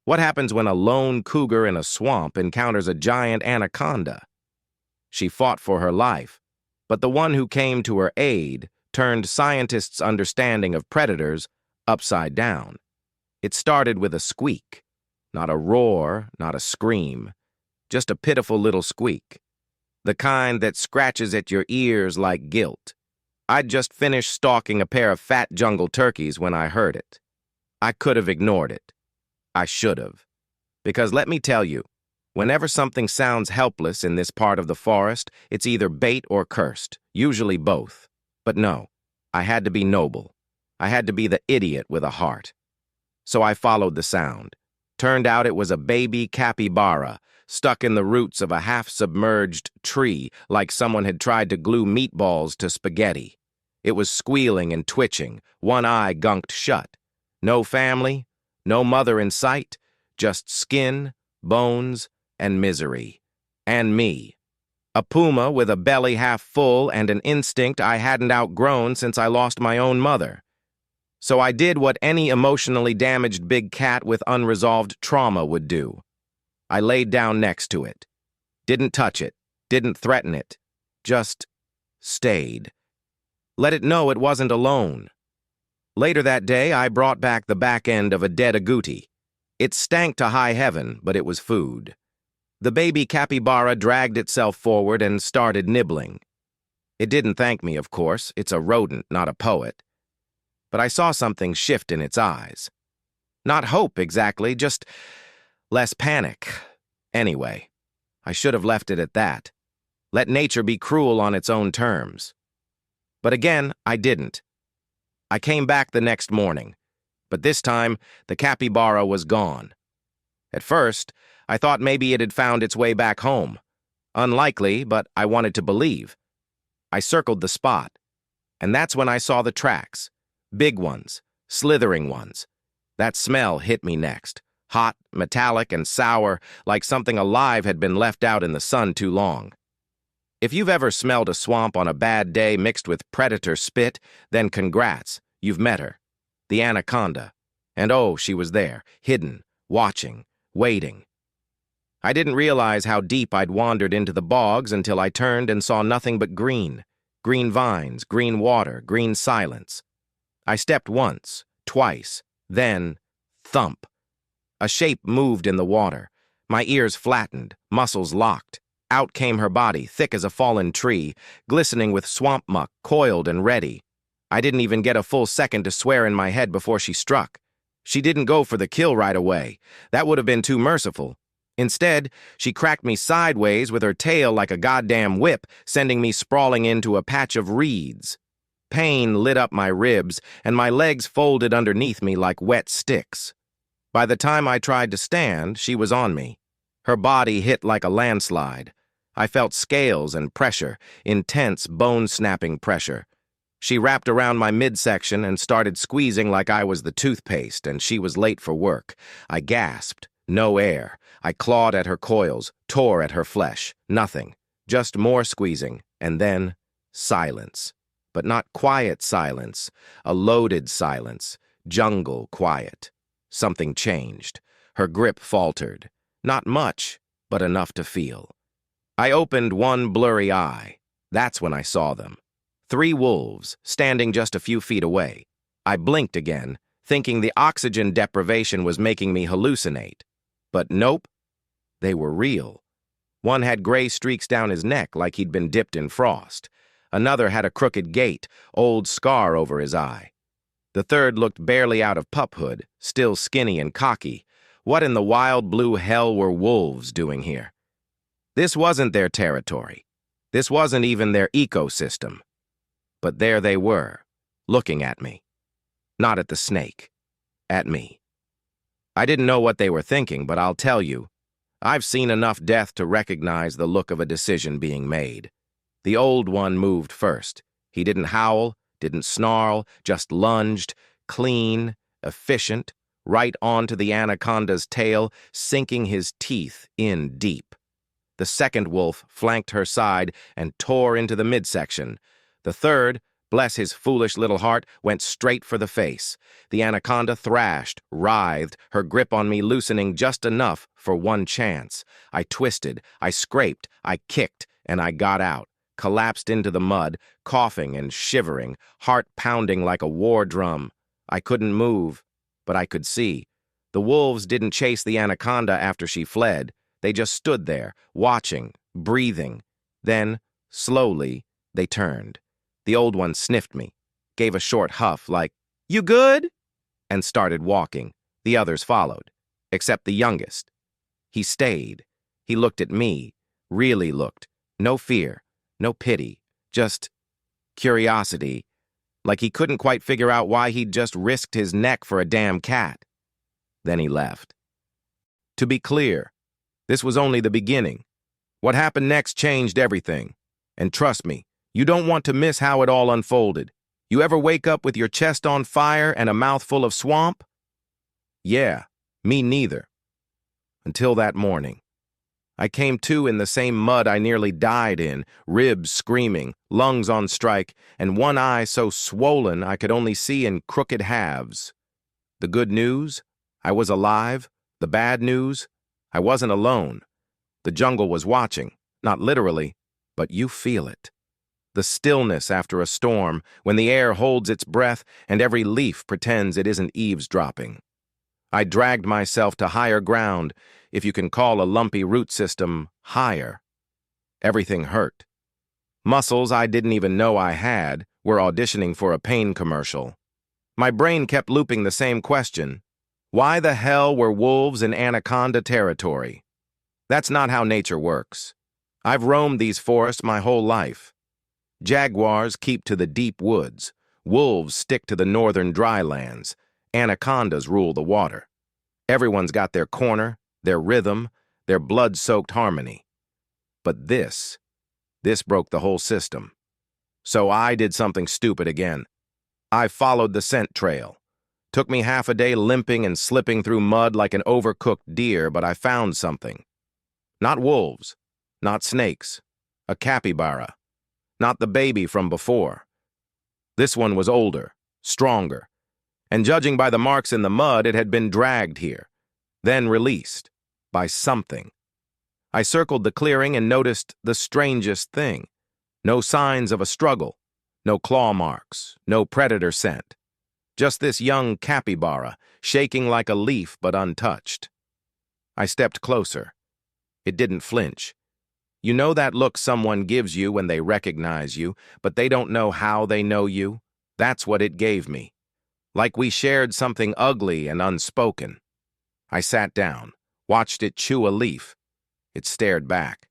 What happens when a lone cougar in a swamp encounters a giant anaconda? She fought for her life, but the one who came to her aid turned scientists' understanding of predators upside down. It started with a squeak, not a roar, not a scream, just a pitiful little squeak, the kind that scratches at your ears like guilt. I'd just finished stalking a pair of fat jungle turkeys when I heard it. I could have ignored it. I should have. Because let me tell you, whenever something sounds helpless in this part of the forest, it's either bait or cursed, usually both. But no, I had to be noble. I had to be the idiot with a heart. So I followed the sound. Turned out it was a baby capybara stuck in the roots of a half-submerged tree like someone had tried to glue meatballs to spaghetti. It was squealing and twitching, one eye gunked shut. No family, no mother in sight, just skin, bones, and misery. And me. A puma with a belly half full and an instinct I hadn't outgrown since I lost my own mother. So I did what any emotionally damaged big cat with unresolved trauma would do. I laid down next to it. Didn't touch it, didn't threaten it, just stayed. Let it know it wasn't alone. Later that day, I brought back the back end of a dead agouti. It stank to high heaven, but it was food. The baby capybara dragged itself forward and started nibbling. It didn't thank me, of course. It's a rodent, not a poet. But I saw something shift in its eyes. Not hope, exactly, just less panic. Anyway, I should have left it at that. Let nature be cruel on its own terms. But again, I didn't. I came back the next morning, but this time the capybara was gone. At first, I thought maybe it had found its way back home. Unlikely, but I wanted to believe. I circled the spot, and that's when I saw the tracks. Big ones, slithering ones. That smell hit me next. Hot, metallic, and sour, like something alive had been left out in the sun too long. If you've ever smelled a swamp on a bad day mixed with predator spit, then congrats, you've met her. The anaconda. And oh, she was there, hidden, watching, waiting. I didn't realize how deep I'd wandered into the bogs until I turned and saw nothing but green. Green vines, green water, green silence. I stepped once, twice, then thump. A shape moved in the water. My ears flattened, muscles locked. Out came her body, thick as a fallen tree, glistening with swamp muck, coiled and ready. I didn't even get a full second to swear in my head before she struck. She didn't go for the kill right away. That would have been too merciful. Instead, she cracked me sideways with her tail like a goddamn whip, sending me sprawling into a patch of reeds. Pain lit up my ribs, and my legs folded underneath me like wet sticks. By the time I tried to stand, she was on me. Her body hit like a landslide. I felt scales and pressure, intense, bone-snapping pressure. She wrapped around my midsection and started squeezing like I was the toothpaste, and she was late for work. I gasped. No air. I clawed at her coils, tore at her flesh. Nothing. Just more squeezing, and then silence. But not quiet silence. A loaded silence. Jungle quiet. Something changed. Her grip faltered. Not much, but enough to feel. I opened one blurry eye. That's when I saw them. 3 wolves, standing just a few feet away. I blinked again, thinking the oxygen deprivation was making me hallucinate. But nope, they were real. One had gray streaks down his neck like he'd been dipped in frost. Another had a crooked gait, old scar over his eye. The third looked barely out of puphood, still skinny and cocky. What in the wild blue hell were wolves doing here? This wasn't their territory. This wasn't even their ecosystem. But there they were, looking at me. Not at the snake. At me. I didn't know what they were thinking, but I'll tell you, I've seen enough death to recognize the look of a decision being made. The old one moved first. He didn't howl, didn't snarl, just lunged, clean, efficient, right onto the anaconda's tail, sinking his teeth in deep. The second wolf flanked her side and tore into the midsection. The third, Bless his foolish little heart, went straight for the face. The anaconda thrashed, writhed, her grip on me loosening just enough for one chance. I twisted, I scraped, I kicked, and I got out, collapsed into the mud, coughing and shivering, heart pounding like a war drum. I couldn't move, but I could see. The wolves didn't chase the anaconda after she fled. They just stood there, watching, breathing. Then, slowly, they turned. The old one sniffed me, gave a short huff like, "You good?" and started walking. The others followed, except the youngest. He stayed. He looked at me, really looked. No fear, no pity, just curiosity, like he couldn't quite figure out why he'd just risked his neck for a damn cat. Then he left. To be clear, this was only the beginning. What happened next changed everything. And trust me, you don't want to miss how it all unfolded. You ever wake up with your chest on fire and a mouthful of swamp? Yeah, me neither. Until that morning. I came to in the same mud I nearly died in, ribs screaming, lungs on strike, and one eye so swollen I could only see in crooked halves. The good news? I was alive. The bad news? I wasn't alone. The jungle was watching, not literally, but you feel it. The stillness after a storm, when the air holds its breath and every leaf pretends it isn't eavesdropping. I dragged myself to higher ground, if you can call a lumpy root system higher. Everything hurt. Muscles I didn't even know I had were auditioning for a pain commercial. My brain kept looping the same question. Why the hell were wolves in anaconda territory? That's not how nature works. I've roamed these forests my whole life. Jaguars keep to the deep woods. Wolves stick to the northern drylands. Anacondas rule the water. Everyone's got their corner, their rhythm, their blood-soaked harmony. But this broke the whole system. So I did something stupid again. I followed the scent trail. Took me half a day limping and slipping through mud like an overcooked deer, but I found something. Not wolves, not snakes, a capybara. Not the baby from before. This one was older, stronger, and judging by the marks in the mud, it had been dragged here, then released by something. I circled the clearing and noticed the strangest thing. No signs of a struggle, no claw marks, no predator scent. Just this young capybara, shaking like a leaf but untouched. I stepped closer. It didn't flinch. You know that look someone gives you when they recognize you, but they don't know how they know you? That's what it gave me. Like we shared something ugly and unspoken. I sat down, watched it chew a leaf. It stared back.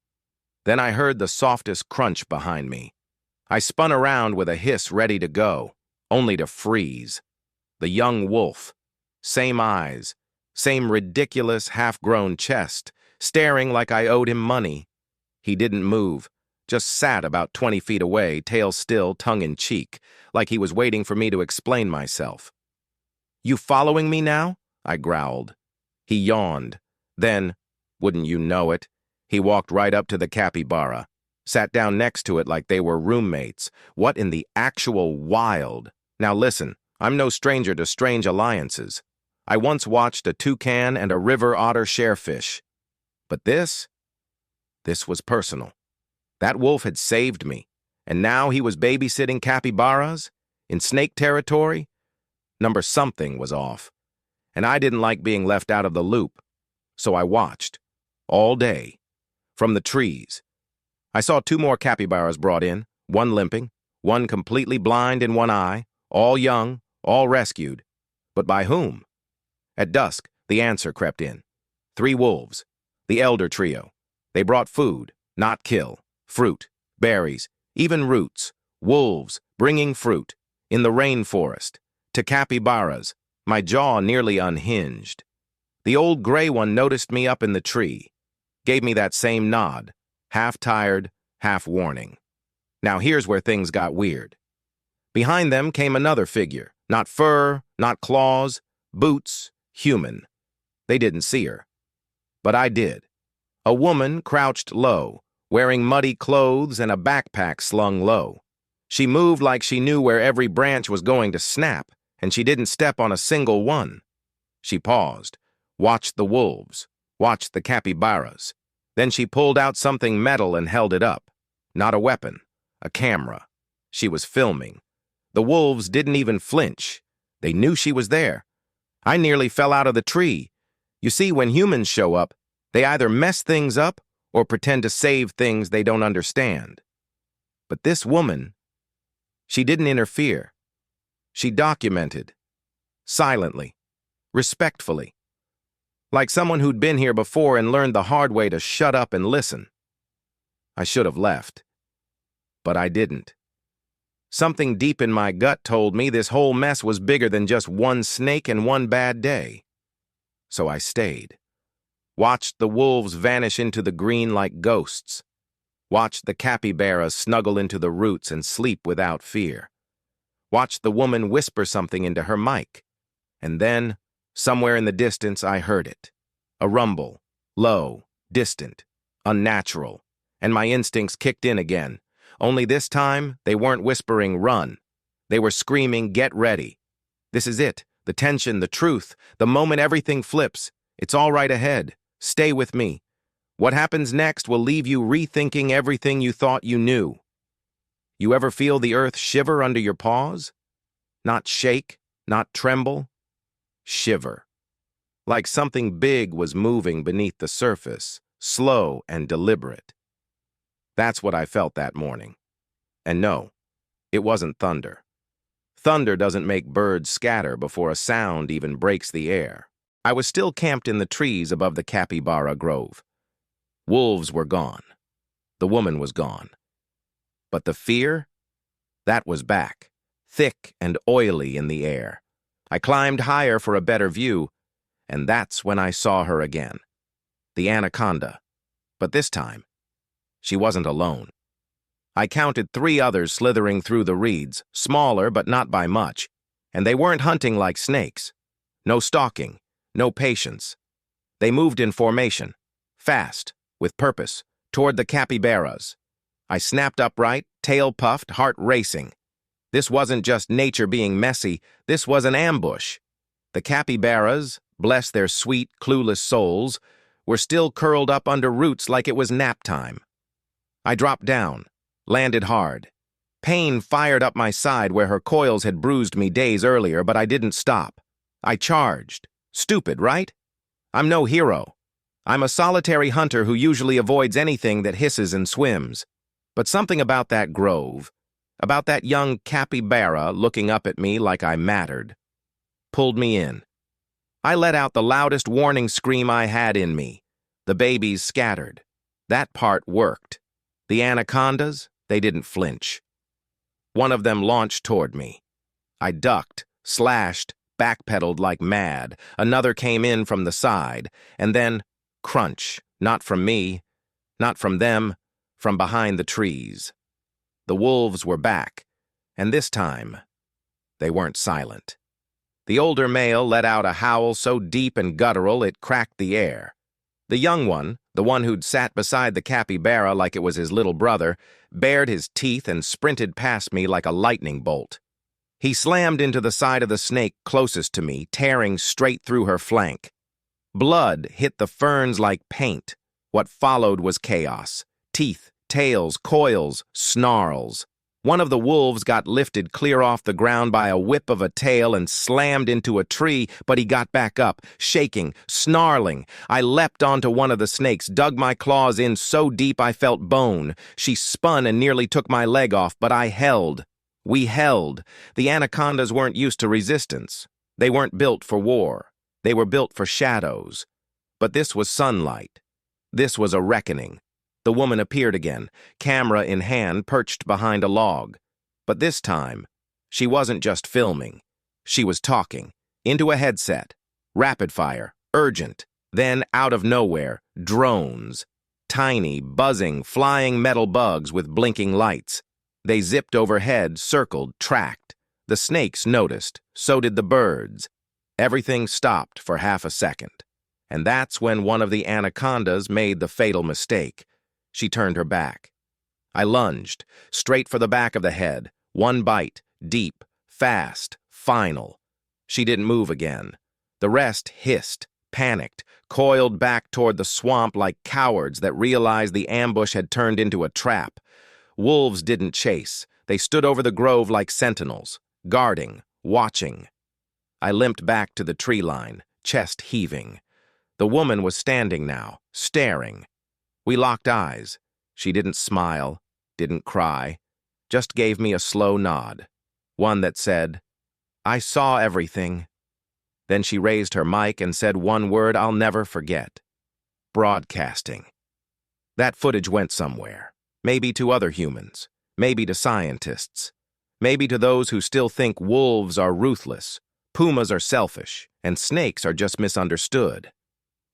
Then I heard the softest crunch behind me. I spun around with a hiss ready to go, only to freeze. The young wolf. Same eyes, same ridiculous half-grown chest, staring like I owed him money. He didn't move, just sat about 20 feet away, tail still, tongue in cheek, like he was waiting for me to explain myself. "You following me now?" I growled. He yawned. Then, wouldn't you know it, he walked right up to the capybara, sat down next to it like they were roommates. What in the actual wild? Now listen, I'm no stranger to strange alliances. I once watched a toucan and a river otter share fish. But this was personal. That wolf had saved me, and now he was babysitting capybaras? In snake territory? Number something was off, and I didn't like being left out of the loop. So I watched, all day, from the trees. I saw 2 more capybaras brought in, one limping, one completely blind in one eye, all young, all rescued. But by whom? At dusk, the answer crept in. 3 wolves, the elder trio. They brought food, not kill, fruit, berries, even roots, wolves bringing fruit, in the rainforest, to capybaras, my jaw nearly unhinged. The old gray one noticed me up in the tree, gave me that same nod, half tired, half warning. Now here's where things got weird. Behind them came another figure, not fur, not claws, boots, human. They didn't see her. But I did. A woman crouched low, wearing muddy clothes and a backpack slung low. She moved like she knew where every branch was going to snap, and she didn't step on a single one. She paused, watched the wolves, watched the capybaras. Then she pulled out something metal and held it up. Not a weapon, a camera. She was filming. The wolves didn't even flinch. They knew she was there. I nearly fell out of the tree. You see, when humans show up, they either mess things up or pretend to save things they don't understand. But this woman, she didn't interfere. She documented, silently, respectfully, like someone who'd been here before and learned the hard way to shut up and listen. I should have left, but I didn't. Something deep in my gut told me this whole mess was bigger than just one snake and one bad day. So I stayed. Watched the wolves vanish into the green like ghosts. Watched the capybara snuggle into the roots and sleep without fear. Watched the woman whisper something into her mic. And then, somewhere in the distance, I heard it. A rumble, low, distant, unnatural, and my instincts kicked in again. Only this time, they weren't whispering, "Run." They were screaming, "Get ready." This is it, the tension, the truth, the moment everything flips. It's all right ahead. Stay with me. What happens next will leave you rethinking everything you thought you knew. You ever feel the earth shiver under your paws? Not shake, not tremble. Shiver. Like something big was moving beneath the surface, slow and deliberate. That's what I felt that morning. And no, it wasn't thunder. Thunder doesn't make birds scatter before a sound even breaks the air. I was still camped in the trees above the capybara grove. Wolves were gone. The woman was gone. But the fear? That was back, thick and oily in the air. I climbed higher for a better view, and that's when I saw her again. The Anaconda. But this time, she wasn't alone. I counted 3 others slithering through the reeds, smaller but not by much, and they weren't hunting like snakes. No stalking, no patience. They moved in formation, fast, with purpose, toward the capybaras. I snapped upright, tail puffed, heart racing. This wasn't just nature being messy, this was an ambush. The capybaras, bless their sweet, clueless souls, were still curled up under roots like it was nap time. I dropped down, landed hard. Pain fired up my side where her coils had bruised me days earlier, but I didn't stop. I charged. Stupid, right? I'm no hero. I'm a solitary hunter who usually avoids anything that hisses and swims. But something about that grove, about that young capybara looking up at me like I mattered, pulled me in. I let out the loudest warning scream I had in me. The babies scattered. That part worked. The anacondas, they didn't flinch. One of them launched toward me. I ducked, slashed, backpedaled like mad. Another came in from the side, and then, crunch, not from me, not from them, from behind the trees. The wolves were back, and this time, they weren't silent. The older male let out a howl so deep and guttural it cracked the air. The young one, the one who'd sat beside the capybara like it was his little brother, bared his teeth and sprinted past me like a lightning bolt. He slammed into the side of the snake closest to me, tearing straight through her flank. Blood hit the ferns like paint. What followed was chaos. Teeth, tails, coils, snarls. One of the wolves got lifted clear off the ground by a whip of a tail and slammed into a tree, but he got back up, shaking, snarling. I leapt onto one of the snakes, dug my claws in so deep I felt bone. She spun and nearly took my leg off, but I held. We held. The anacondas weren't used to resistance. They weren't built for war. They were built for shadows. But this was sunlight. This was a reckoning. The woman appeared again, camera in hand, perched behind a log. But this time, she wasn't just filming. She was talking, into a headset. Rapid fire, urgent. Then, out of nowhere, drones. Tiny, buzzing, flying metal bugs with blinking lights. They zipped overhead, circled, tracked. The snakes noticed, so did the birds. Everything stopped for half a second. And that's when one of the anacondas made the fatal mistake. She turned her back. I lunged, straight for the back of the head, One bite, deep, fast, final. She didn't move again. The rest hissed, panicked, coiled back toward the swamp like cowards that realized the ambush had turned into a trap. Wolves didn't chase. They stood over the grove like sentinels, guarding, watching. I limped back to the tree line, chest heaving. The woman was standing now, staring. We locked eyes. She didn't smile, didn't cry, just gave me a slow nod, one that said, "I saw everything." Then she raised her mic and said one word I'll never forget. Broadcasting. That footage went somewhere. Maybe to other humans. Maybe to scientists. Maybe to those who still think wolves are ruthless, pumas are selfish, and snakes are just misunderstood.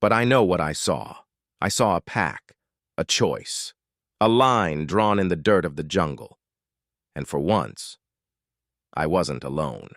But I know what I saw. I saw a pack, a choice, a line drawn in the dirt of the jungle. And for once, I wasn't alone.